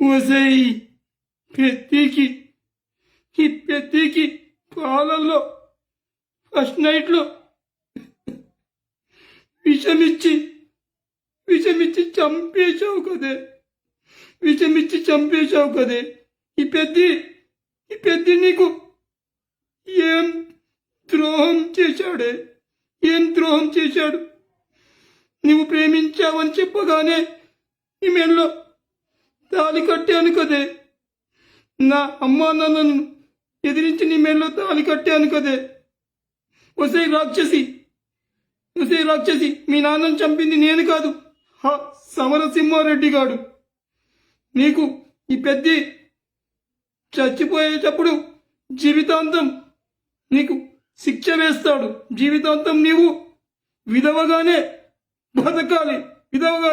ఒసేయ్ పెద్దికి ఈ పెద్దికి పాలల్లో ఫస్ట్ నైట్లో విషమిచ్చి చంపేశావు కదే, విషమిచ్చి చంపేశావు కదే. ఈ పెద్ది నీకు ఏం ద్రోహం చేశాడే, ఏం ద్రోహం చేశాడు? నువ్వు ప్రేమించావని చెప్పగానే ఈ మెడలో తాళి కట్టాను కదే, నా అమ్మా నాన్నను ఎదిరించి నీ మెడలో తాళి కట్టాను కదే. ఒసే రాక్షసి, మీ నాన్నను చంపింది నేను కాదు, సమరసింహారెడ్డి గాడు. నీకు ఈ పెద్ది చచ్చిపోయేటప్పుడు జీవితాంతం నీకు శిక్ష వేస్తాడు. జీవితాంతం నీవు విధవగానే బతకాలి, విధవగా